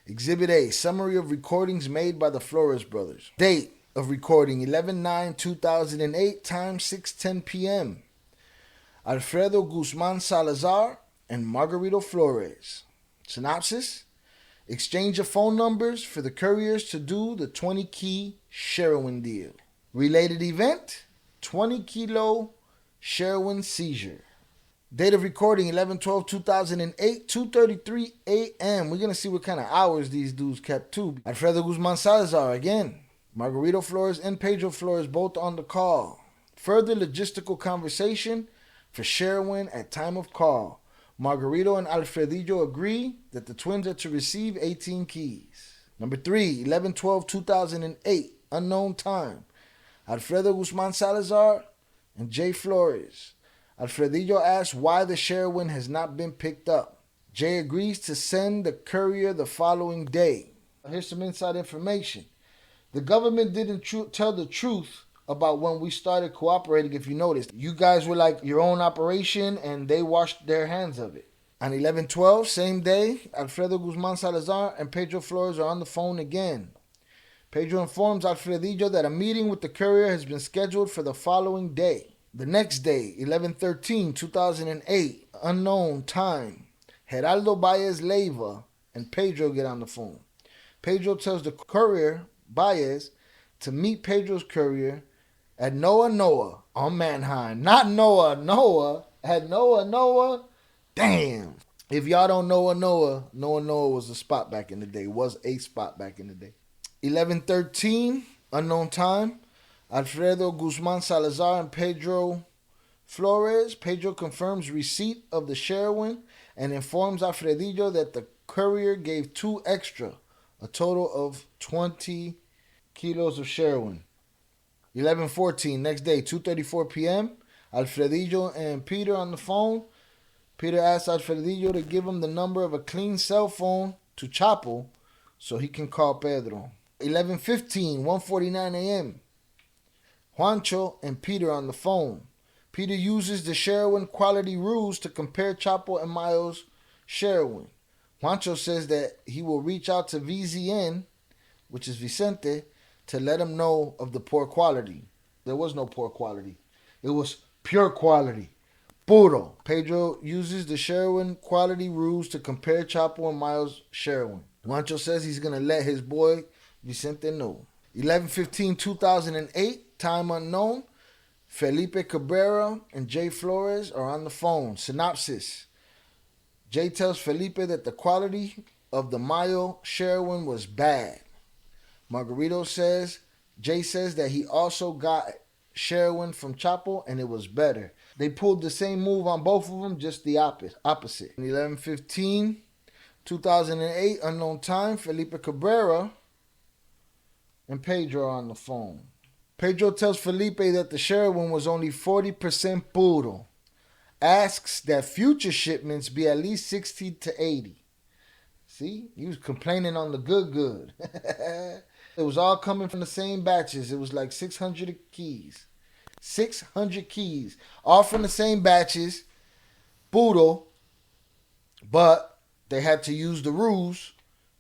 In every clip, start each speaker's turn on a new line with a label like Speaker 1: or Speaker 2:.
Speaker 1: Exhibit A, summary of recordings made by the Flores brothers. Date of recording 11/9/2008, time 6:10 p.m. Alfredo Guzman Salazar and Margarito Flores. Synopsis: exchange of phone numbers for the couriers to do the 20-key heroin deal. Related event: 20-kilo heroin seizure. Date of recording 11/12/2008, 2:33 a.m. We're going to see what kind of hours these dudes kept too. Alfredo Guzman Salazar again. Margarito Flores and Pedro Flores both on the call. Further logistical conversation for heroin at time of call. Margarito and Alfredillo agree that the twins are to receive 18 keys. Number 3, 11/12/2008, unknown time. Alfredo Guzman Salazar and Jay Flores. Alfredillo asks why the heroin has not been picked up. Jay agrees to send the courier the following day. Here's some inside information. The government didn't tell the truth about when we started cooperating, if you noticed. You guys were like your own operation and they washed their hands of it. On 11/12, same day, Alfredo Guzman Salazar and Pedro Flores are on the phone again. Pedro informs Alfredillo that a meeting with the courier has been scheduled for the following day. The next day, 11/13/2008, unknown time. Geraldo Baez Leiva and Pedro get on the phone. Pedro tells the courier, Baez, to meet Pedro's courier at Noah on Mannheim. Not Noah, at Noah. Damn. If y'all don't know Noah was a spot back in the day. Was a spot back in the day. 11/13, unknown time. Alfredo Guzman Salazar and Pedro Flores. Pedro confirms receipt of the heroin and informs Alfredillo that the courier gave 2 extra, a total of 20 kilos of heroin. 11/14, next day, 2:34 p.m. Alfredillo and Peter on the phone. Peter asks Alfredillo to give him the number of a clean cell phone to Chapo so he can call Pedro. 11:15, 1:49 a.m. Juancho and Peter on the phone. Peter uses the heroin quality rules to compare Chapo and Mayo's heroin. Juancho says that he will reach out to VZN, which is Vicente, to let him know of the poor quality. There was no poor quality. It was pure quality. Puro. Pedro uses the heroin quality rules to compare Chapo and Mayo's heroin. Juancho says he's going to let his boy Vicente know. 11/15/2008, time unknown. Felipe Cabrera and Jay Flores are on the phone. Synopsis: Jay tells Felipe that the quality of the Mayo heroin was bad. Jay says that he also got heroin from Chapo and it was better. They pulled the same move on both of them, just the opposite. 11/15/2008, unknown time. Felipe Cabrera and Pedro are on the phone. Pedro tells Felipe that the heroin was only 40% puro. Asks that future shipments be at least 60 to 80. See? He was complaining on the good. It was all coming from the same batches. It was like 600 keys. 600 keys. All from the same batches. Puro. But they had to use the rules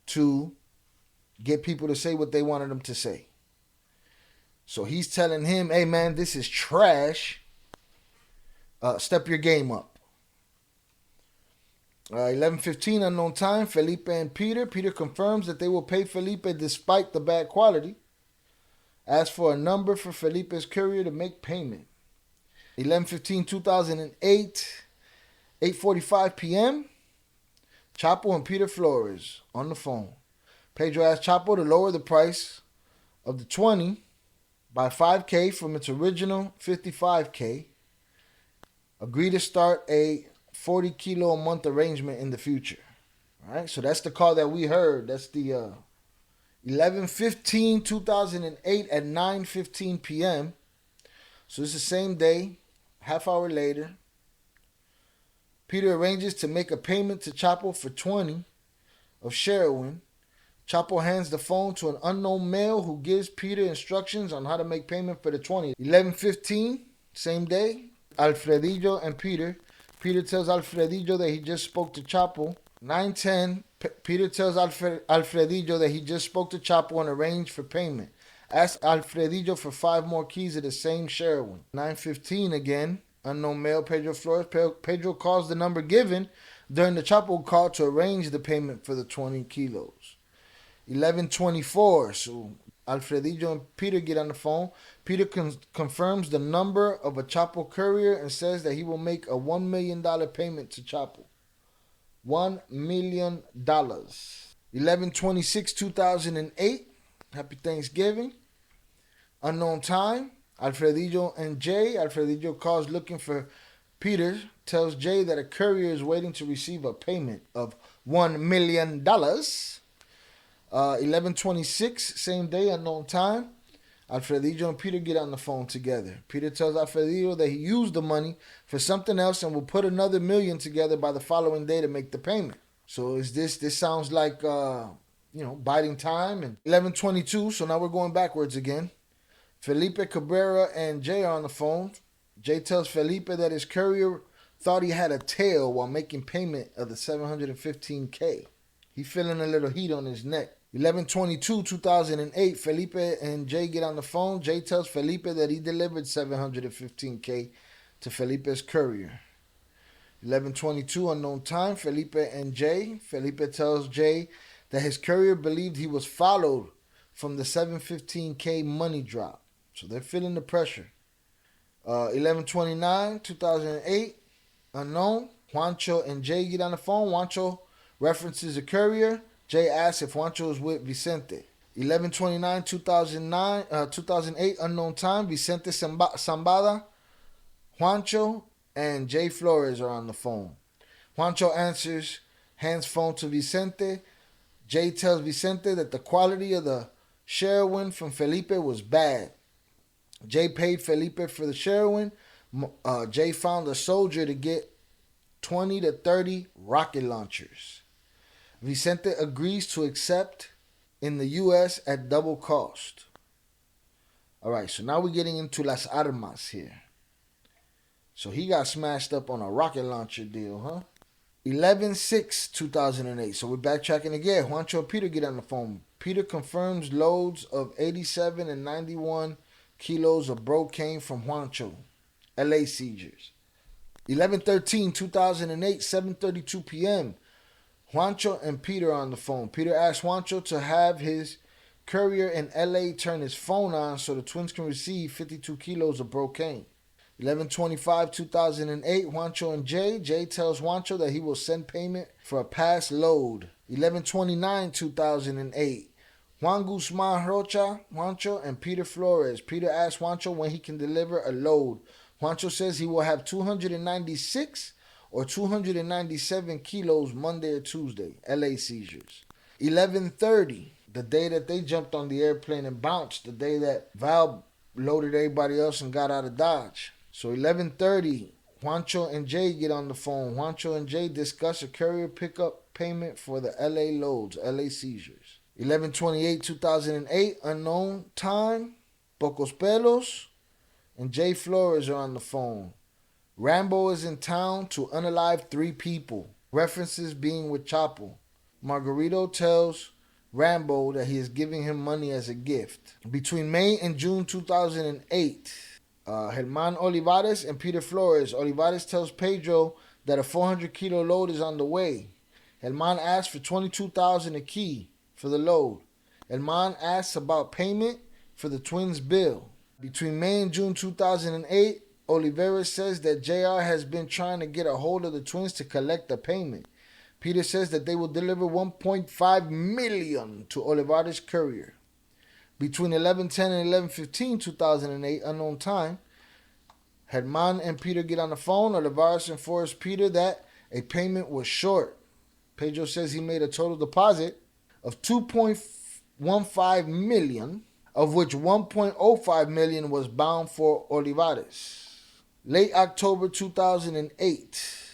Speaker 1: to get people to say what they wanted them to say. So he's telling him, hey man, this is trash. Step your game up. 11/15, unknown time. Felipe and Peter. Peter confirms that they will pay Felipe despite the bad quality. Asks for a number for Felipe's courier to make payment. 11/15/2008, 8:45 p.m. Chapo and Peter Flores on the phone. Pedro asks Chapo to lower the price of the 20 by $5,000 from its original $55,000. Agree to start a 40 kilo a month arrangement in the future. All right, so that's the call that we heard. That's the 11/15/2008 at 9:15 p.m. So it's the same day, half hour later. Peter arranges to make a payment to Chapo for 20 of heroin. Chapo hands the phone to an unknown male who gives Peter instructions on how to make payment for the 20. 11:15, same day, Alfredillo and Peter. Peter tells Alfredillo that he just spoke to Chapo. 9:10 Peter tells Alfredillo that he just spoke to Chapo and arranged for payment. Asks Alfredillo for 5 more keys of the same Heroin. 9:15 again. Unknown male, Pedro Flores. Pedro calls the number given during the Chapo call to arrange the payment for the 20 kilos. 11:24. So Alfredillo and Peter get on the phone. Peter confirms the number of a Chapo courier and says that he will make a $1 million payment to Chapo. $1 million. 11/26, 2008. Happy Thanksgiving. Unknown time. Alfredillo and Jay. Alfredillo calls looking for Peter. Tells Jay that a courier is waiting to receive a payment of $1 million. 11/26, same day, unknown time. Alfredillo and Peter get on the phone together. Peter tells Alfredillo that he used the money for something else and will put another $1 million together by the following day to make the payment. So this sounds like biding time. And 11/22, so now we're going backwards again. Felipe, Cabrera, and Jay are on the phone. Jay tells Felipe that his courier thought he had a tail while making payment of the $715K. He feeling a little heat on his neck. 11/22, 2008, Felipe and Jay get on the phone. Jay tells Felipe that he delivered $715K to Felipe's courier. 11/22, unknown time, Felipe and Jay. Felipe tells Jay that his courier believed he was followed from the $715K money drop. So they're feeling the pressure. 11/29, 2008, unknown. Juancho and Jay get on the phone. Juancho references a courier. Jay asks if Juancho is with Vicente. 11/29, 2008, unknown time. Vicente Zambada, Juancho, and Jay Flores are on the phone. Juancho answers, hands phone to Vicente. Jay tells Vicente that the quality of the Heroin from Felipe was bad. Jay paid Felipe for the Heroin. Jay found a soldier to get 20 to 30 rocket launchers. Vicente agrees to accept in the U.S. at double cost. All right, so now we're getting into Las Armas here. So he got smashed up on a rocket launcher deal, huh? 11/6, 2008. So we're backtracking again. Juancho and Peter get on the phone. Peter confirms loads of 87 and 91 kilos of brocaine from Juancho. LA seizures. 11/13, 2008, 7:32 p.m. Juancho and Peter are on the phone. Peter asks Juancho to have his courier in LA turn his phone on so the twins can receive 52 kilos of brocaine. 11/25, 2008, Juancho and Jay. Jay tells Juancho that he will send payment for a past load. 11/29, 2008, Juan Guzman Rocha, Juancho, and Peter Flores. Peter asks Juancho when he can deliver a load. Juancho says he will have 296 or 297 kilos Monday or Tuesday. LA seizures. 11:30, the day that they jumped on the airplane and bounced, the day that Val loaded everybody else and got out of Dodge. So 11:30, Juancho and Jay get on the phone. Juancho and Jay discuss a courier pickup payment for the LA loads, LA seizures. 11/28, 2008, unknown time, Pocos Pelos and Jay Flores are on the phone. Rambo is in town to unalive 3 people, references being with Chapo. Margarito tells Rambo that he is giving him money as a gift. Between May and June 2008, Germán Olivares and Peter Flores. Olivares tells Pedro that a 400 kilo load is on the way. Germán asks for $22,000 a key for the load. Germán asks about payment for the twins' bill. Between May and June 2008, Olivares says that JR has been trying to get a hold of the twins to collect the payment. Peter says that they will deliver $1.5 million to Olivares' courier. Between 11:10 and 11:15, 2008, unknown time, Germán and Peter get on the phone. Olivares informs Peter that a payment was short. Pedro says he made a total deposit of $2.15 million, of which $1.05 million was bound for Olivares. Late October 2008,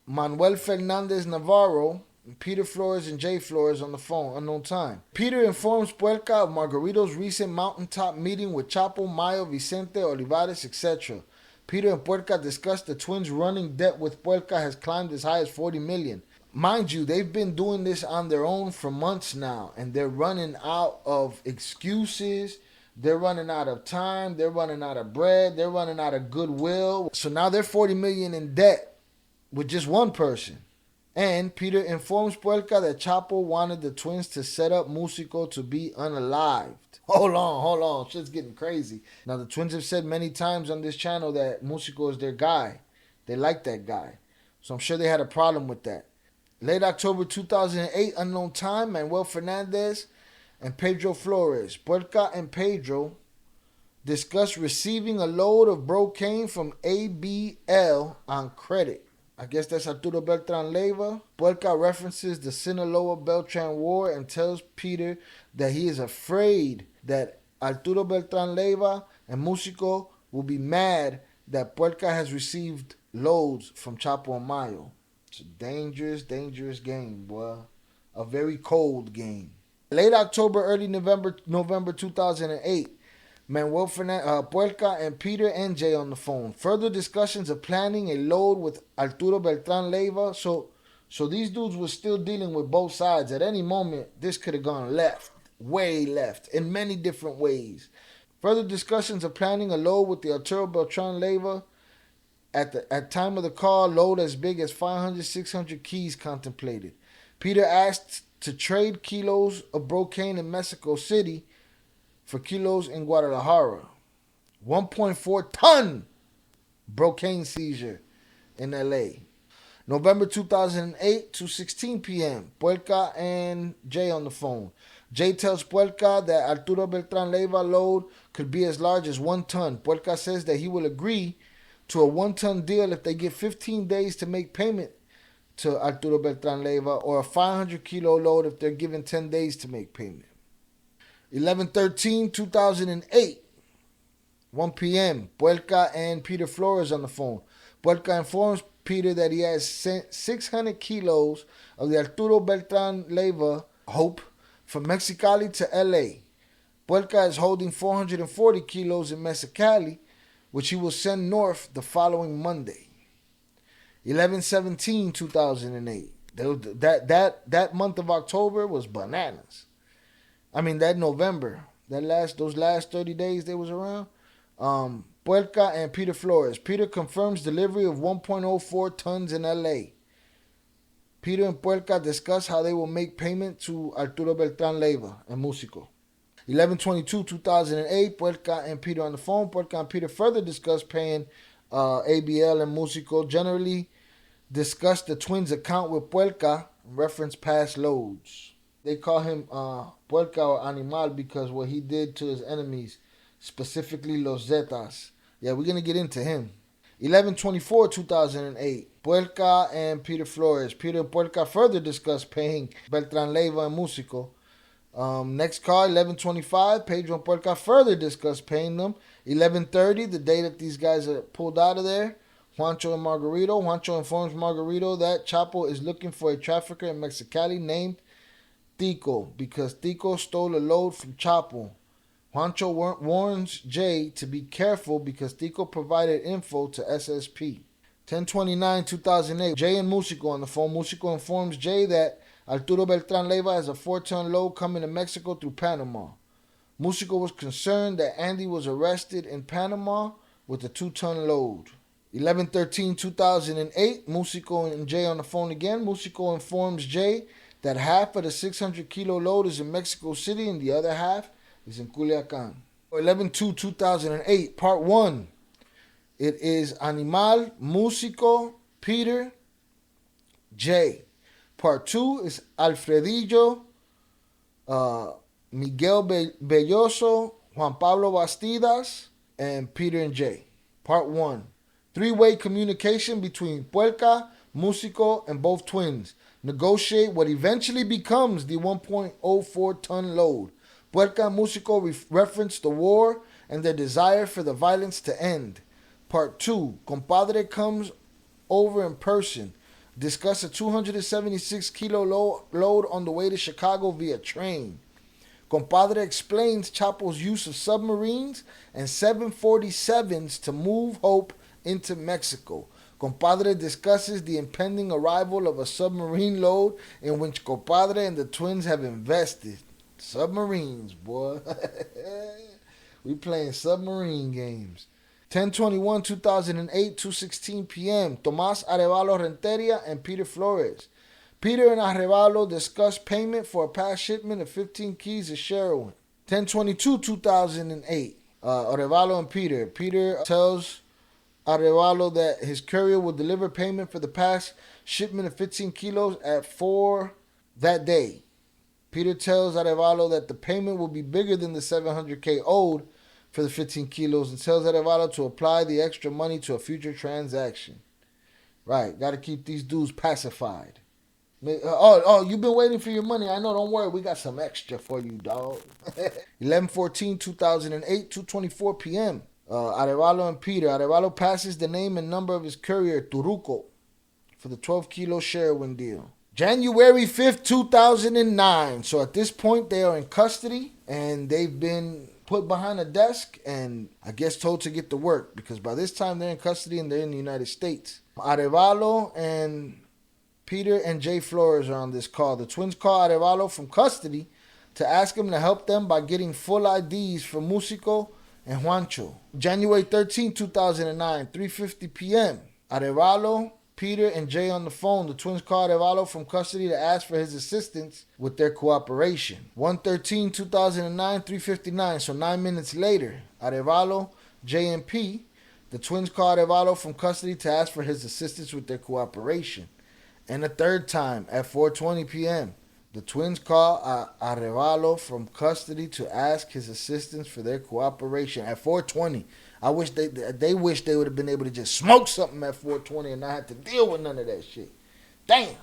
Speaker 1: Manuel Fernandez Navarro, Peter Flores, and Jay Flores on the phone, unknown time. Peter informs Puerca of Margarito's recent mountaintop meeting with Chapo, Mayo, Vicente, Olivares, etc. Peter and Puerca discuss the twins' running debt with Puerca has climbed as high as $40 million. mind you, they've been doing this on their own for months now, and they're running out of excuses. They're running out of time. They're running out of bread. They're running out of goodwill. So now they're 40 million in debt with just one person. And Peter informs Puerca that Chapo wanted the twins to set up Musico to be unalived. Hold on. Shit's getting crazy. Now, the twins have said many times on this channel that Musico is their guy. They like that guy. So I'm sure they had a problem with that. Late October 2008, unknown time, Manuel Fernandez and Pedro Flores. Puerca and Pedro discuss receiving a load of brocane from ABL on credit. I guess that's Arturo Beltran Leyva. Puerca references the Sinaloa Beltran War and tells Peter that he is afraid that Arturo Beltran Leyva and Musico will be mad that Puerca has received loads from Chapo and Mayo. It's a dangerous, dangerous game, boy. A very cold game. Late October, early November 2008. Manuel Puerca and Peter and Jay on the phone. Further discussions of planning a load with Arturo Beltran Leyva. So these dudes were still dealing with both sides. At any moment, this could have gone left. Way left. In many different ways. Further discussions of planning a load with the Arturo Beltran Leyva. At time of the call, load as big as 500, 600 keys contemplated. Peter asked to trade kilos of brocane in Mexico City for kilos in Guadalajara. 1.4 ton brocane seizure in LA. November 2008, 2:16 p.m. Puerca and Jay on the phone. Jay tells Puerca that Arturo Beltran Leyva load could be as large as 1 ton. Puerca says that he will agree to a 1-ton deal if they get 15 days to make payment to Arturo Beltran Leyva, or a 500 kilo load if they're given 10 days to make payment. 11/13/2008, 1 p.m. Puerca and Peter Flores on the phone. Puerca informs Peter that he has sent 600 kilos of the Arturo Beltran Leyva Hope from Mexicali to LA. Puerca is holding 440 kilos in Mexicali, which he will send north the following Monday. 11/17/2008. That month of October was bananas. I mean, that November, those last 30 days they was around. Puerca and Peter Flores. Peter confirms delivery of 1.04 tons in LA. Peter and Puerca discuss how they will make payment to Arturo Beltran Leyva and Musico. 11/22/2008, Puerca and Peter on the phone. Puerca and Peter further discuss paying ABL and Musico. Generally discuss the twins' account with Puerca and reference past loads. They call him Puerca or Animal because what he did to his enemies, specifically Los Zetas. Yeah, we're going to get into him. 11/24/2008, Puerca and Peter Flores. Peter and Puerca further discuss paying Beltran Leyva and Musico. Next call, 11/25, Pedro and Puerca further discuss paying them. 11:30, the day that these guys are pulled out of there, Juancho and Margarito. Juancho informs Margarito that Chapo is looking for a trafficker in Mexicali named Tico because Tico stole a load from Chapo. Juancho warns Jay to be careful because Tico provided info to SSP. 10/29/2008, Jay and Musico on the phone. Musico informs Jay that Arturo Beltran Leyva has a 4-ton load coming to Mexico through Panama. Musico was concerned that Andy was arrested in Panama with a 2-ton load. 11/13/2008, Musico and Jay on the phone again. Musico informs Jay that half of the 600 kilo load is in Mexico City and the other half is in Culiacan. 11/2/2008, part 1. It is Animal, Musico, Peter, Jay. Part 2 is Alfredillo, Miguel Belloso, Juan Pablo Bastidas, and Peter and Jay. Part 1. 3-way communication between Puerca, Musico, and both twins. Negotiate what eventually becomes the 1.04-ton load. Puerca and Musico reference the war and their desire for the violence to end. Part 2. Compadre comes over in person. Discuss a 276 kilo load on the way to Chicago via train. Compadre explains Chapo's use of submarines and 747s to move Hope into Mexico. Compadre discusses the impending arrival of a submarine load in which Compadre and the twins have invested. Submarines, boy. We playing submarine games. 10/21/2008, 2:16 p.m. Tomás Arevalo Renteria and Peter Flores. Peter and Arevalo discuss payment for a past shipment of 15 keys of heroin. 10/22/2008. Arevalo and Peter. Peter tells Arevalo that his courier will deliver payment for the past shipment of 15 kilos at 4 that day. Peter tells Arevalo that the payment will be bigger than the $700K owed for the 15 kilos and tells Arevalo to apply the extra money to a future transaction. Right, got to keep these dudes pacified. You've been waiting for your money. I know, don't worry. We got some extra for you, dog. 11/14/2008, 2:24 p.m. Arevalo and Peter. Arevalo passes the name and number of his courier, Turuco, for the 12-kilo heroin deal. January 5th, 2009. So at this point, they are in custody, and they've been put behind a desk and I guess told to get to work, because by this time they're in custody and they're in the United States. Arevalo and Peter and Jay Flores are on this call. The twins call Arevalo from custody to ask him to help them by getting full IDs for Musico and Juancho. January 13, 2009, 3:50 p.m. Arevalo, Peter, and Jay on the phone. The twins call Arevalo from custody to ask for his assistance with their cooperation. 1/13/2009, 3:59, so 9 minutes later. Arevalo, Jay, and P. The twins call Arevalo from custody to ask for his assistance with their cooperation. And a third time at 4:20 p.m. The twins call Arevalo from custody to ask his assistance for their cooperation at 4:20. I wish they wish they would have been able to just smoke something at 4:20 and not have to deal with none of that shit. Damn.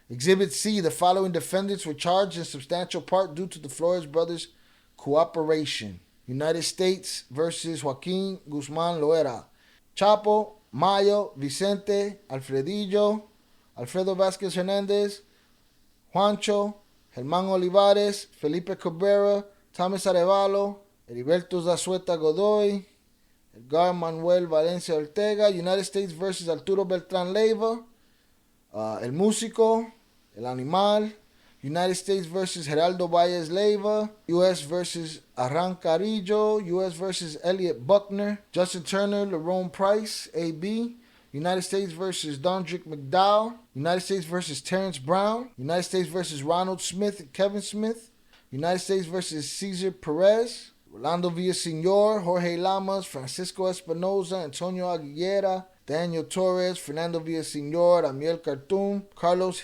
Speaker 1: Exhibit C, the following defendants were charged in substantial part due to the Flores brothers' cooperation. United States versus Joaquin Guzman Loera. Chapo, Mayo, Vicente, Alfredillo, Alfredo Vázquez Hernandez, Juancho, Germán Olivares, Felipe Cabrera, Thomas Arevalo, Heriberto Zazueta Godoy, Edgar Manuel Valencia Ortega. United States versus Arturo Beltrán Leiva, El Músico, El Animal. United States versus Geraldo Valles Leiva. U.S. versus Arran Carillo. U.S. versus Elliot Buckner. Justin Turner, Lerone Price, A.B. United States versus Dondrick McDowell. United States versus Terrence Brown. United States versus Ronald Smith and Kevin Smith. United States versus Cesar Perez. Rolando Villaseñor, Jorge Lamas, Francisco Espinoza, Antonio Aguilera, Daniel Torres, Fernando Villaseñor, Amiel Cartoon, Carlos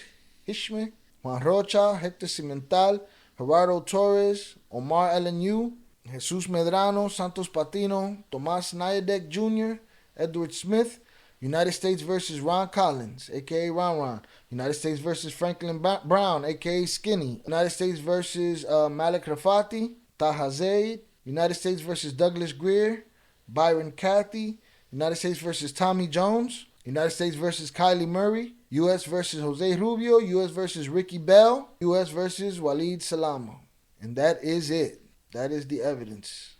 Speaker 1: Hishme, Juan Rocha, Hector Cimental, Gerardo Torres, Omar LNU, Jesus Medrano, Santos Patino, Tomás Nayadek Jr., Edward Smith. United States versus Ron Collins, a.k.a. Ron. United States versus Franklin Brown, a.k.a. Skinny. United States versus Malik Rafati, Taha Zaid. United States versus Douglas Greer, Byron Cathy. United States versus Tommy Jones. United States versus Kylie Murray. U.S. versus Jose Rubio. U.S. versus Ricky Bell. U.S. versus Waleed Salamo. And that is it. That is the evidence.